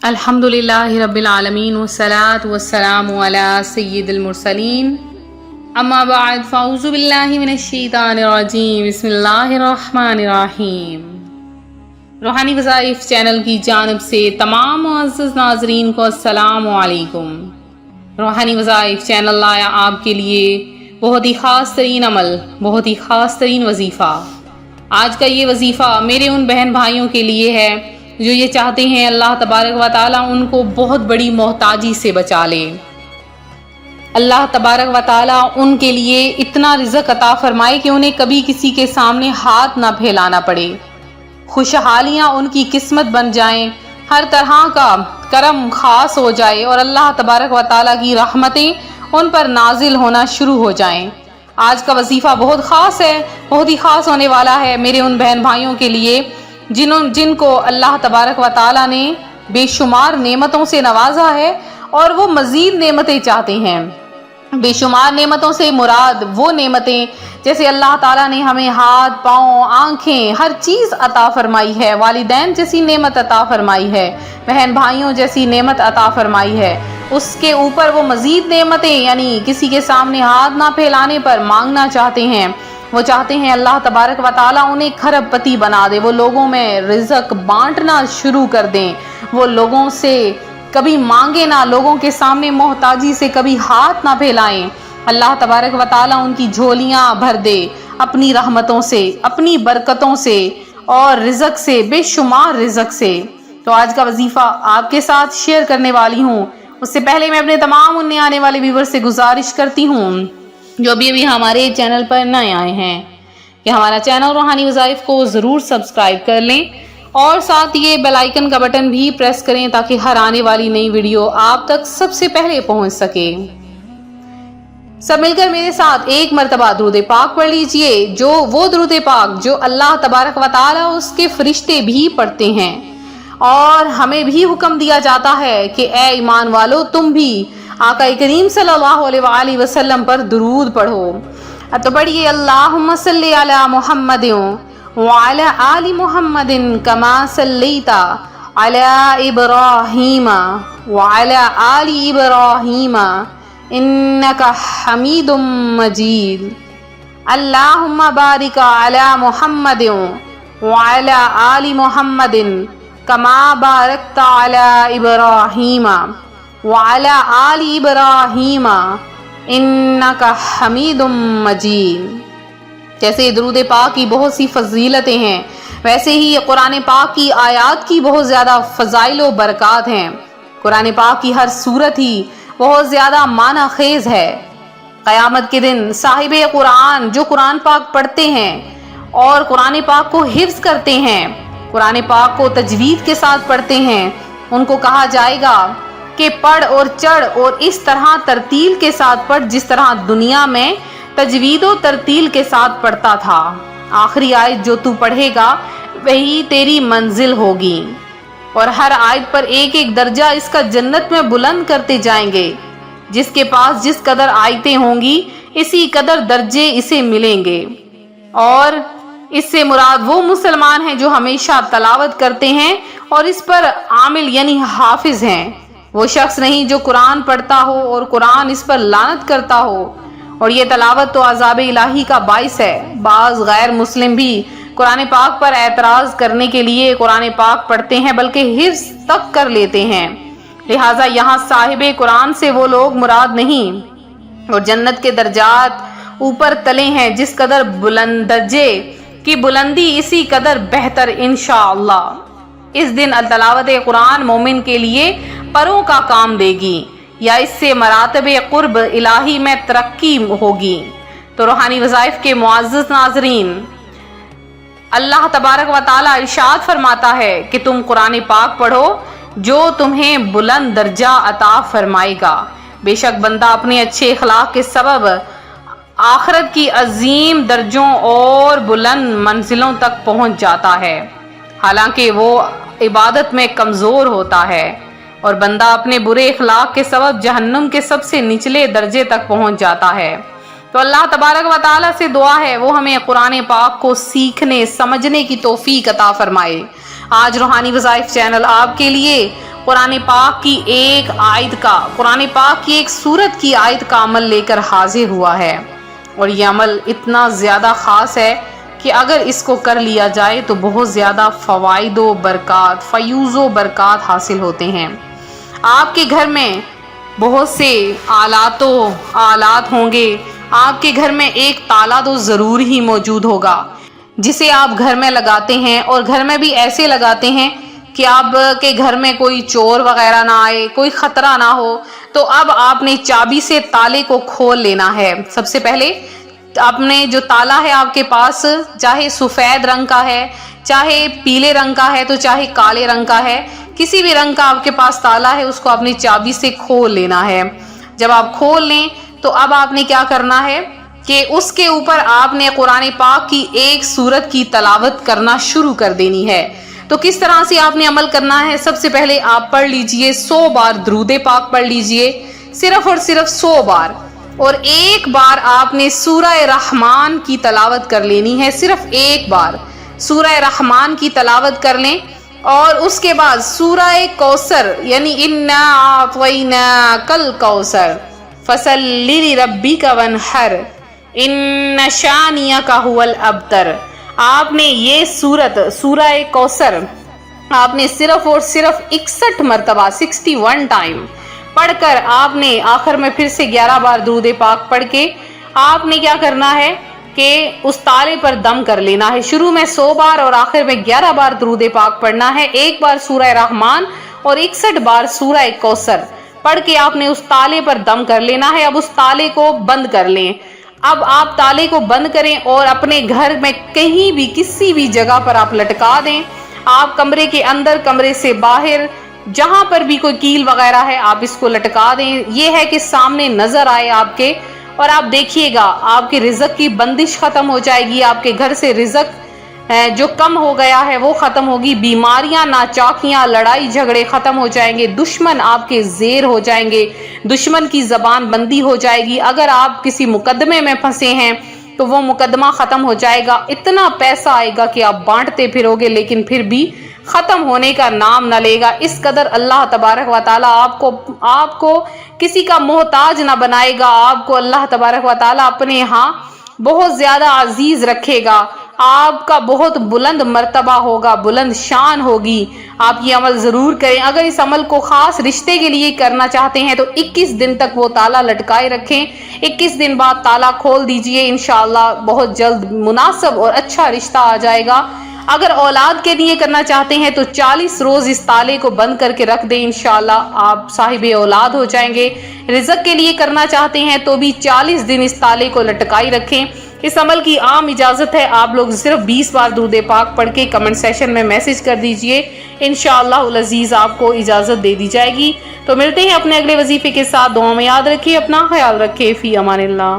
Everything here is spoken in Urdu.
الحمدللہ رب العالمین والصلاة والسلام علی سید المرسلین اما بعد فاعوذ باللہ من الشیطان الرجیم بسم اللہ الرحمن الرحیم۔ روحانی وظائف چینل کی جانب سے تمام معزز ناظرین کو السلام علیکم۔ روحانی وظائف چینل لایا آپ کے لیے بہت ہی خاص ترین عمل، بہت ہی خاص ترین وظیفہ۔ آج کا یہ وظیفہ میرے ان بہن بھائیوں کے لیے ہے جو یہ چاہتے ہیں اللہ تبارک و تعالیٰ ان کو بہت بڑی محتاجی سے بچا لے، اللہ تبارک و تعالیٰ ان کے لیے اتنا رزق عطا فرمائے کہ انہیں کبھی کسی کے سامنے ہاتھ نہ پھیلانا پڑے، خوشحالیاں ان کی قسمت بن جائیں، ہر طرح کا کرم خاص ہو جائے اور اللہ تبارک و تعالیٰ کی رحمتیں ان پر نازل ہونا شروع ہو جائیں۔ آج کا وظیفہ بہت خاص ہے، بہت ہی خاص ہونے والا ہے میرے ان بہن بھائیوں کے لیے جن کو اللہ تبارک و تعالیٰ نے بے شمار نعمتوں سے نوازا ہے اور وہ مزید نعمتیں چاہتے ہیں۔ بے شمار نعمتوں سے مراد وہ نعمتیں جیسے اللہ تعالیٰ نے ہمیں ہاتھ، پاؤں، آنکھیں، ہر چیز عطا فرمائی ہے، والدین جیسی نعمت عطا فرمائی ہے، بہن بھائیوں جیسی نعمت عطا فرمائی ہے، اس کے اوپر وہ مزید نعمتیں یعنی کسی کے سامنے ہاتھ نہ پھیلانے پر مانگنا چاہتے ہیں۔ وہ چاہتے ہیں اللہ تبارک و تعالیٰ انہیں کھرب پتی بنا دے، وہ لوگوں میں رزق بانٹنا شروع کر دیں، وہ لوگوں سے کبھی مانگے نہ، لوگوں کے سامنے محتاجی سے کبھی ہاتھ نہ پھیلائیں۔ اللہ تبارک و تعالیٰ ان کی جھولیاں بھر دے اپنی رحمتوں سے، اپنی برکتوں سے اور رزق سے، بے شمار رزق سے۔ تو آج کا وظیفہ آپ کے ساتھ شیئر کرنے والی ہوں۔ اس سے پہلے میں اپنے تمام نئے آنے والے ویور سے گزارش کرتی ہوں جو ابھی ہمارے چینل پر نئے آئے ہیں کہ ہمارا چینل روحانی وظائف کو ضرور سبسکرائب کر لیں اور ساتھ یہ بیل آئیکن کا بٹن بھی پریس کریں تاکہ ہر آنے والی نئی ویڈیو آپ تک سب سے پہلے پہنچ سکے۔ سب مل کر میرے ساتھ ایک مرتبہ درود پاک پڑھ لیجئے، جو وہ درود پاک جو اللہ تبارک و تعالیٰ اس کے فرشتے بھی پڑھتے ہیں اور ہمیں بھی حکم دیا جاتا ہے کہ اے ایمان والو تم بھی آقا کریم صلی اللہ علیہ وآلہ وسلم پر درود پڑھو۔ تو پڑھیے اللہم صلی علی محمد وعلی آل محمد کما صلیت علی ابراہیم وعلی آل ابراہیم انکا حمید مجید۔ اللہم بارک علی محمد وعلی آل محمد کما بارکت علی ابراہیم وعلی آل ابراہیم انکا حمید مجید۔ جیسے درود پاک کی بہت سی فضیلتیں ہیں، ویسے ہی قرآن پاک کی آیات کی بہت زیادہ فضائل و برکات ہیں۔ قرآن پاک کی ہر صورت ہی بہت زیادہ معنی خیز ہے۔ قیامت کے دن صاحب قرآن جو قرآن پاک پڑھتے ہیں اور قرآن پاک کو حفظ کرتے ہیں، قرآن پاک کو تجوید کے ساتھ پڑھتے ہیں، ان کو کہا جائے گا کہ پڑھ اور چڑھ اور اس طرح ترتیل کے ساتھ پڑھ جس طرح دنیا میں تجوید و ترتیل کے ساتھ پڑھتا تھا۔ آخری آیت جو تو پڑھے گا وہی تیری منزل ہوگی، اور ہر آیت پر ایک ایک درجہ اس کا جنت میں بلند کرتے جائیں گے۔ جس کے پاس جس قدر آیتیں ہوں گی اسی قدر درجے اسے ملیں گے، اور اس سے مراد وہ مسلمان ہیں جو ہمیشہ تلاوت کرتے ہیں اور اس پر عامل یعنی حافظ ہیں، وہ شخص نہیں جو قرآن پڑھتا ہو اور قرآن اس پر لعنت کرتا ہو، اور یہ تلاوت تو عذاب الہی کا باعث ہے۔ بعض غیر مسلم بھی قرآن پاک پر اعتراض کرنے کے لیے قرآن پاک پڑھتے ہیں بلکہ حفظ تک کر لیتے ہیں، لہٰذا یہاں صاحب قرآن سے وہ لوگ مراد نہیں، اور جنت کے درجات اوپر تلے ہیں، جس قدر بلند درجے کی بلندی اسی قدر بہتر انشاءاللہ۔ اس دن تلاوت قرآن مومن کے لیے پروں کا کام دے گی، یا اس سے مراتب قرب الہی میں ترقی ہوگی۔ تو روحانی وظائف کے معزز ناظرین، اللہ تبارک و تعالیٰ ارشاد فرماتا ہے کہ تم قرآن پاک پڑھو جو تمہیں بلند درجہ عطا فرمائے گا۔ بے شک بندہ اپنے اچھے اخلاق کے سبب آخرت کی عظیم درجوں اور بلند منزلوں تک پہنچ جاتا ہے، حالانکہ وہ عبادت میں کمزور ہوتا ہے، اور بندہ اپنے برے اخلاق کے سبب جہنم کے سب سے نچلے درجے تک پہنچ جاتا ہے۔ تو اللہ تبارک و تعالیٰ سے دعا ہے وہ ہمیں قرآن پاک کو سیکھنے سمجھنے کی توفیق عطا فرمائے۔ آج روحانی وظائف چینل آپ کے لیے قرآن پاک کی ایک آیت کا، قرآن پاک کی ایک سورت کی آیت کا عمل لے کر حاضر ہوا ہے، اور یہ عمل اتنا زیادہ خاص ہے کہ اگر اس کو کر لیا جائے تو بہت زیادہ فوائد و برکات، فیوز و برکات حاصل ہوتے ہیں۔ آپ کے گھر میں بہت سے آلات ہوں گے، آپ کے گھر میں ایک تالا تو ضرور ہی موجود ہوگا جسے آپ گھر میں لگاتے ہیں، اور گھر میں بھی ایسے لگاتے ہیں کہ آپ کے گھر میں کوئی چور وغیرہ نہ آئے، کوئی خطرہ نہ ہو۔ تو اب آپ نے چابی سے تالے کو کھول لینا ہے۔ سب سے پہلے آپ نے جو تالا ہے آپ کے پاس، چاہے سفید رنگ کا ہے، چاہے پیلے رنگ کا ہے، تو چاہے کالے رنگ کا ہے، کسی بھی رنگ کا آپ کے پاس تالا ہے، اس کو اپنی چابی سے کھول لینا ہے۔ جب آپ کھول لیں تو اب آپ نے کیا کرنا ہے کہ اس کے اوپر آپ نے قرآن پاک کی ایک سورت کی تلاوت کرنا شروع کر دینی ہے۔ تو کس طرح سے آپ نے عمل کرنا ہے؟ سب سے پہلے آپ پڑھ لیجئے 100 بار درود پاک پڑھ لیجئے، صرف اور صرف 100 بار، اور ایک بار آپ نے سورہ رحمان کی تلاوت کر لینی ہے، صرف ایک بار سورہ رحمان کی تلاوت کر لیں، اور اس کے بعد سورہ کوثر یعنی انا اعطیناک الکوثر فصلی لربک وانحر ان شانئک ھو الابتر، آپ نے یہ سورہ کوثر آپ نے صرف اور صرف 61 مرتبہ 61 ٹائم پڑھ کر آپ نے آخر میں پھر سے 11 بار درود پاک پڑھ کے آپ نے کیا کرنا ہے کہ اس تالے پر دم کر لینا ہے۔ شروع میں 100 بار اور آخر میں 11 بار درود پاک پڑھنا ہے، ایک بار سورہ رحمان اور 61 بار سورہ کوثر پڑھ کے آپ نے اس تالے پر دم کر لینا ہے۔ اب اس تالے کو بند کر لیں۔ اب آپ تالے کو بند کریں اور اپنے گھر میں کہیں بھی کسی بھی جگہ پر آپ لٹکا دیں، آپ کمرے کے اندر، کمرے سے باہر، جہاں پر بھی کوئی کیل وغیرہ ہے آپ اس کو لٹکا دیں۔ یہ ہے کہ سامنے نظر آئے آپ کے، اور آپ دیکھیے گا آپ کے رزق کی بندش ختم ہو جائے گی، آپ کے گھر سے رزق جو کم ہو گیا ہے وہ ختم ہوگی، بیماریاں، ناچاکیاں، لڑائی جھگڑے ختم ہو جائیں گے، دشمن آپ کے زیر ہو جائیں گے، دشمن کی زبان بندی ہو جائے گی، اگر آپ کسی مقدمے میں پھنسے ہیں تو وہ مقدمہ ختم ہو جائے گا، اتنا پیسہ آئے گا کہ آپ بانٹتے پھرو گے لیکن پھر بھی ختم ہونے کا نام نہ لے گا۔ اس قدر اللہ تبارک و تعالیٰ آپ کو کسی کا محتاج نہ بنائے گا، آپ کو اللہ تبارک و تعالیٰ اپنے ہاں بہت زیادہ عزیز رکھے گا، آپ کا بہت بلند مرتبہ ہوگا، بلند شان ہوگی۔ آپ یہ عمل ضرور کریں۔ اگر اس عمل کو خاص رشتے کے لیے کرنا چاہتے ہیں تو 21 دن تک وہ تالا لٹکائے رکھیں، 21 دن بعد تالا کھول دیجئے، انشاءاللہ بہت جلد مناسب اور اچھا رشتہ آ جائے گا۔ اگر اولاد کے لیے کرنا چاہتے ہیں تو 40 روز اس تالے کو بند کر کے رکھ دیں، انشاءاللہ آپ صاحب اولاد ہو جائیں گے۔ رزق کے لیے کرنا چاہتے ہیں تو بھی 40 دن اس تالے کو لٹکائی رکھیں۔ اس عمل کی عام اجازت ہے، آپ لوگ صرف 20 بار درود پاک پڑھ کے کمنٹ سیشن میں میسج کر دیجئے، انشاءاللہ العزیز آپ کو اجازت دے دی جائے گی۔ تو ملتے ہیں اپنے اگلے وظیفے کے ساتھ، دعا میں یاد رکھیے، اپنا خیال رکھیے، فی امان اللہ۔